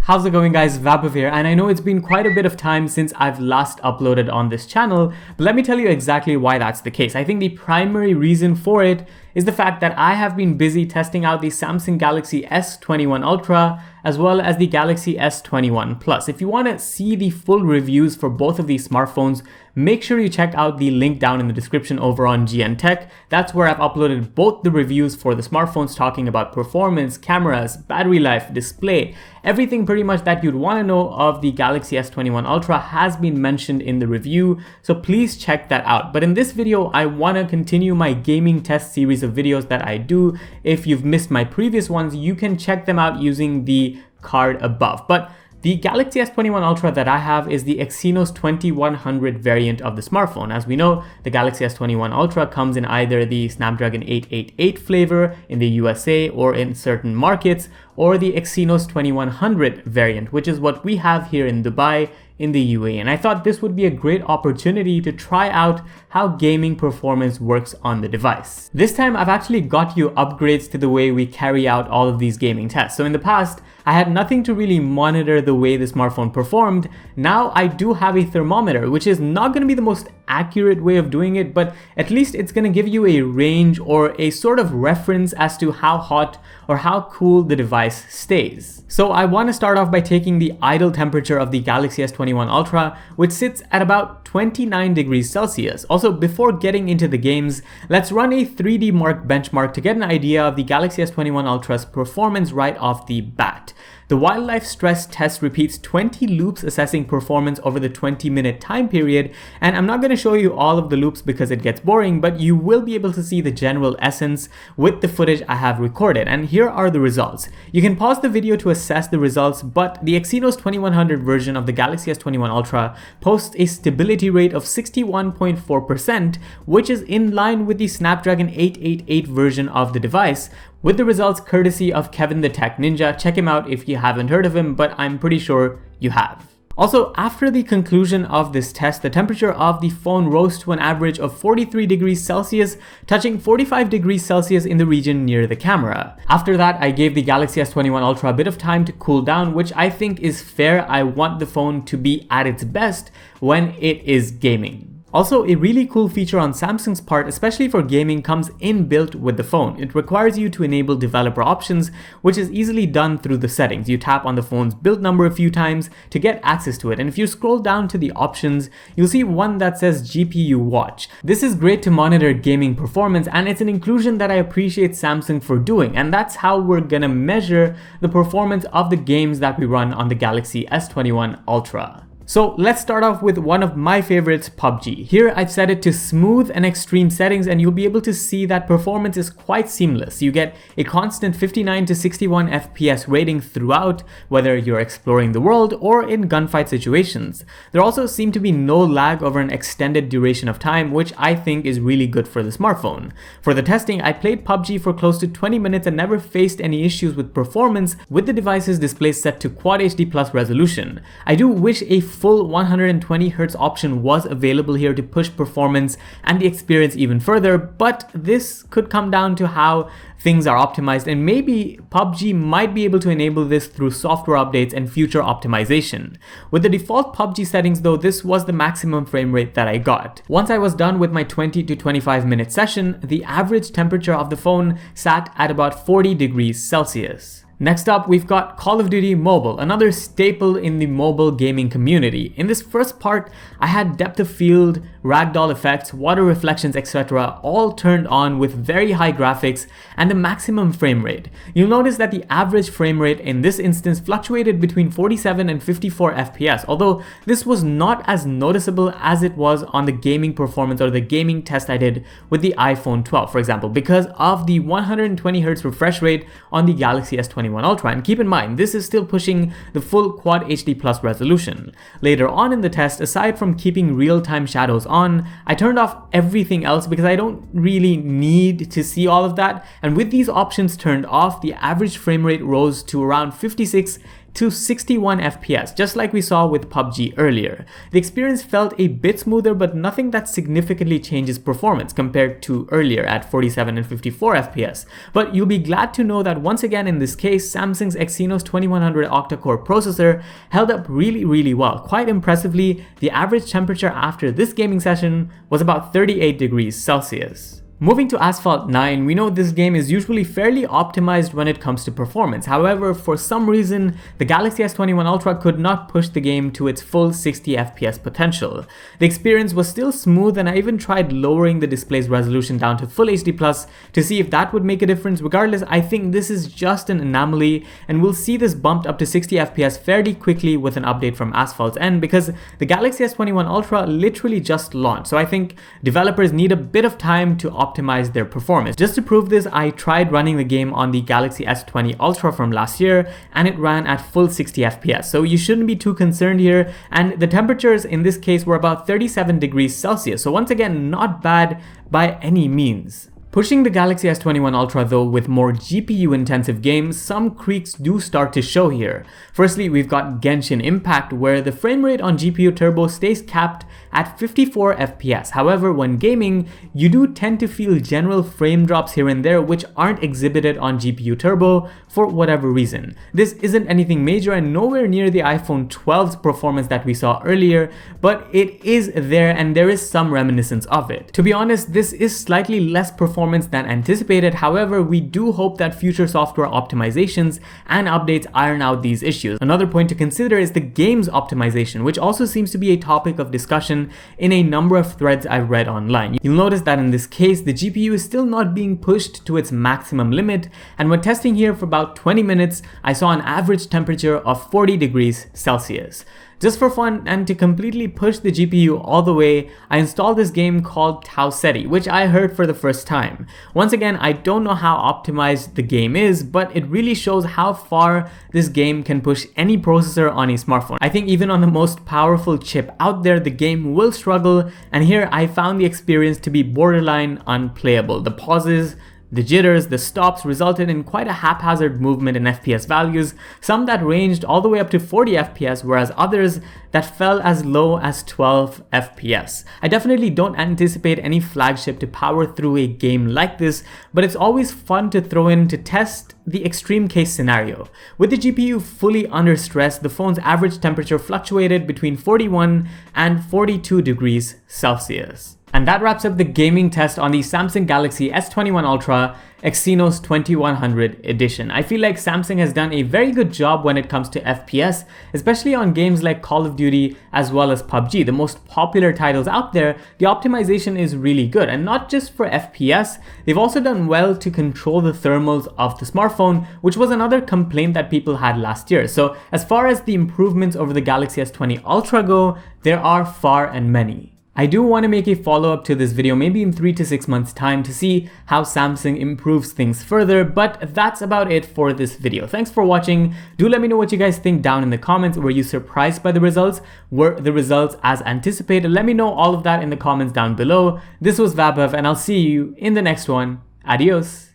How's it going, guys? Vaibhav here, and I know it's been quite a bit of time since I've last uploaded on this channel, but let me tell you exactly why that's the case. I think the primary reason for it is the fact that I have been busy testing out the Samsung Galaxy S21 Ultra as well as the Galaxy S21 Plus. If you want to see the full reviews for both of these smartphones, make sure you check out the link down in the description over on GNTECH. That's where I've uploaded both the reviews for the smartphones talking about performance, cameras, battery life, display, everything pretty much that you'd want to know of the Galaxy S21 Ultra has been mentioned in the review, so please check that out. But in this video, I want to continue my gaming test series of videos that I do. If you've missed my previous ones, you can check them out using the card above. But the Galaxy S21 Ultra that I have is the Exynos 2100 variant of the smartphone. As we know, the Galaxy S21 Ultra comes in either the Snapdragon 888 flavor in the USA or in certain markets, or the Exynos 2100 variant, which is what we have here in Dubai in the UAE. And I thought this would be a great opportunity to try out how gaming performance works on the device. This time I've actually got you upgrades to the way we carry out all of these gaming tests. So in the past, I had nothing to really monitor the way the smartphone performed. Now I do have a thermometer, which is not going to be the most accurate way of doing it, but at least it's going to give you a range or a sort of reference as to how hot or how cool the device stays. So I want to start off by taking the idle temperature of the Galaxy S21 Ultra, which sits at about 29 degrees Celsius. Also, before getting into the games, let's run a 3D Mark benchmark to get an idea of the Galaxy S21 Ultra's performance right off the bat. The wildlife stress test repeats 20 loops assessing performance over the 20-minute time period, and I'm not going to show you all of the loops because it gets boring, but you will be able to see the general essence with the footage I have recorded, and here are the results. You can pause the video to assess the results, but the Exynos 2100 version of the Galaxy S21 Ultra posts a stability rate of 61.4%, which is in line with the Snapdragon 888 version of the device, with the results courtesy of Kevin the Tech Ninja. Check him out if you haven't heard of him, but I'm pretty sure you have. Also, after the conclusion of this test, the temperature of the phone rose to an average of 43 degrees Celsius, touching 45 degrees Celsius in the region near the camera. After that, I gave the Galaxy S21 Ultra a bit of time to cool down, which I think is fair. I want the phone to be at its best when it is gaming. Also, a really cool feature on Samsung's part, especially for gaming, comes inbuilt with the phone. It requires you to enable developer options, which is easily done through the settings. You tap on the phone's build number a few times to get access to it, and if you scroll down to the options, you'll see one that says GPU Watch. This is great to monitor gaming performance, and it's an inclusion that I appreciate Samsung for doing, and that's how we're gonna measure the performance of the games that we run on the Galaxy S21 Ultra. So let's start off with one of my favorites, PUBG. Here I've set it to smooth and extreme settings, and you'll be able to see that performance is quite seamless. You get a constant 59 to 61 FPS rating throughout, whether you're exploring the world or in gunfight situations. There also seem to be no lag over an extended duration of time, which I think is really good for the smartphone. For the testing, I played PUBG for close to 20 minutes and never faced any issues with performance with the device's display set to Quad HD Plus resolution. I do wish a full 120Hz option was available here to push performance and the experience even further, but this could come down to how things are optimized, and maybe PUBG might be able to enable this through software updates and future optimization. With the default PUBG settings though, this was the maximum frame rate that I got. Once I was done with my 20 to 25 minute session, the average temperature of the phone sat at about 40 degrees Celsius. Next up, we've got Call of Duty Mobile, another staple in the mobile gaming community. In this first part, I had depth of field, ragdoll effects, water reflections, etc. all turned on with very high graphics and the maximum frame rate. You'll notice that the average frame rate in this instance fluctuated between 47 and 54 FPS, although this was not as noticeable as it was on the gaming performance or the gaming test I did with the iPhone 12, for example, because of the 120Hz refresh rate on the Galaxy S21 Ultra. And keep in mind, this is still pushing the full Quad HD Plus resolution. Later on in the test, aside from keeping real-time shadows on, I turned off everything else because I don't really need to see all of that. And with these options turned off, the average frame rate rose to around 56 to 61 FPS, just like we saw with PUBG earlier. The experience felt a bit smoother, but nothing that significantly changes performance compared to earlier at 47 and 54 FPS. But you'll be glad to know that once again in this case, Samsung's Exynos 2100 octa-core processor held up really well. Quite impressively, the average temperature after this gaming session was about 38 degrees Celsius. Moving to Asphalt 9, we know this game is usually fairly optimized when it comes to performance. However, for some reason, the Galaxy S21 Ultra could not push the game to its full 60 FPS potential. The experience was still smooth, and I even tried lowering the display's resolution down to Full HD+ to see if that would make a difference. Regardless, I think this is just an anomaly, and we'll see this bumped up to 60 FPS fairly quickly with an update from Asphalt's end, because the Galaxy S21 Ultra literally just launched. So I think developers need a bit of time to optimize their performance. Just to prove this, I tried running the game on the Galaxy S20 Ultra from last year, and it ran at full 60 FPS. So you shouldn't be too concerned here, and the temperatures in this case were about 37 degrees Celsius. So once again, not bad by any means. Pushing the Galaxy S21 Ultra though with more GPU intensive games, some creaks do start to show here. Firstly, we've got Genshin Impact, where the frame rate on GPU Turbo stays capped at 54 FPS. However, when gaming, you do tend to feel general frame drops here and there which aren't exhibited on GPU Turbo for whatever reason. This isn't anything major and nowhere near the iPhone 12's performance that we saw earlier, but it is there and there is some reminiscence of it. To be honest, this is slightly less performance than anticipated. However, we do hope that future software optimizations and updates iron out these issues. Another point to consider is the game's optimization, which also seems to be a topic of discussion in a number of threads I've read online. You'll notice that in this case, the GPU is still not being pushed to its maximum limit, and when testing here for about 20 minutes, I saw an average temperature of 40 degrees Celsius. Just for fun and to completely push the GPU all the way, I installed this game called TauCeti, which I heard for the first time. Once again, I don't know how optimized the game is, but it really shows how far this game can push any processor on a smartphone. I think even on the most powerful chip out there, the game will struggle, and here I found the experience to be borderline unplayable. The pauses, the jitters, the stops resulted in quite a haphazard movement in FPS values, some that ranged all the way up to 40 FPS, whereas others that fell as low as 12 FPS. I definitely don't anticipate any flagship to power through a game like this, but it's always fun to throw in to test the extreme case scenario. With the GPU fully under stress, the phone's average temperature fluctuated between 41 and 42 degrees Celsius. And that wraps up the gaming test on the Samsung Galaxy S21 Ultra Exynos 2100 edition. I feel like Samsung has done a very good job when it comes to FPS, especially on games like Call of Duty as well as PUBG, the most popular titles out there. The optimization is really good, and not just for FPS, they've also done well to control the thermals of the smartphone, which was another complaint that people had last year. So as far as the improvements over the Galaxy S20 Ultra go, there are far and many. I do want to make a follow-up to this video maybe in 3 to 6 months time to see how Samsung improves things further, but that's about it for this video. Thanks for watching. Do let me know what you guys think down in the comments. Were you surprised by the results? Were the results as anticipated? Let me know all of that in the comments down below. This was Vaibhav, and I'll see you in the next one. Adios.